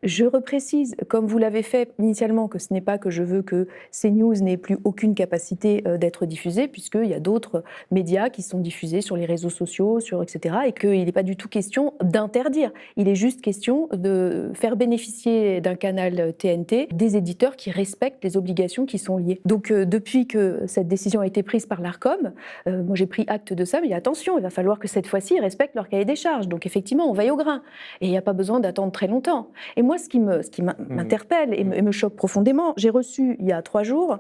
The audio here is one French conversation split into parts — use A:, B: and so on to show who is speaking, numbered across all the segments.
A: Je reprécise, comme vous l'avez fait initialement, que ce n'est pas que je veux que CNews n'ait plus aucune capacité d'être diffusé, puisqu'il y a d'autres médias qui sont diffusés sur les réseaux sociaux, etc. Et qu'il n'est pas du tout question d'interdire. Il est juste question de faire bénéficier d'un canal TNT des éditeurs qui respectent les obligations qui sont liées. Donc depuis que cette décision a été prise par l'Arcom, moi j'ai pris acte de ça, mais attention, il va falloir que cette fois-ci ils respectent leur cahier des charges. Donc effectivement, on veille au grain. Et il n'y a pas besoin d'attendre très longtemps. Et moi, ce qui m'interpelle et me choque profondément, j'ai reçu il y a 3 jours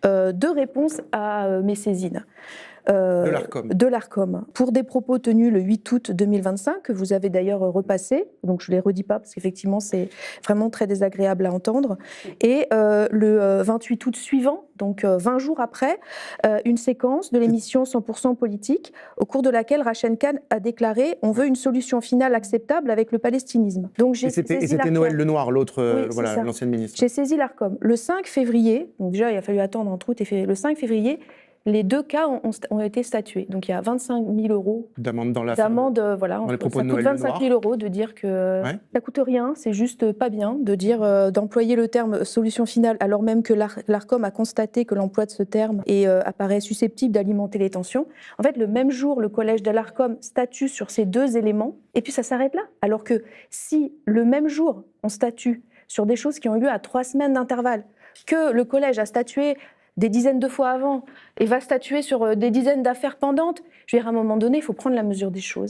A: 2 réponses à mes saisines. De l'Arcom, pour des propos tenus le 8 août 2025, que vous avez d'ailleurs repassé, donc je ne les redis pas parce qu'effectivement c'est vraiment très désagréable à entendre, et le 28 août suivant, donc 20 jours après, une séquence de l'émission 100% politique, au cours de laquelle Rachel Kahn a déclaré « On veut une solution finale acceptable avec le palestinisme ».
B: Et c'était Noël Lenoir, l'autre, voilà, l'ancienne ministre.
A: J'ai saisi l'Arcom. Le 5 février, donc déjà il a fallu attendre entre août et février, le 5 février, les 2 cas ont été statués. Donc il y a 25 000 €
B: d'amende dans
A: voilà,
B: dans les propos
A: ça
B: de
A: coûte
B: Noël
A: 25 000 € de dire que ça coûte rien, c'est juste pas bien de dire d'employer le terme solution finale alors même que l'Arcom a constaté que l'emploi de ce terme apparaît susceptible d'alimenter les tensions. En fait, le même jour, le collège de l'Arcom statue sur ces 2 éléments et puis ça s'arrête là. Alors que si le même jour on statue sur des choses qui ont eu lieu à 3 semaines d'intervalle, que le collège a statué des dizaines de fois avant et va statuer sur des dizaines d'affaires pendantes, je veux dire, à un moment donné, il faut prendre la mesure des choses.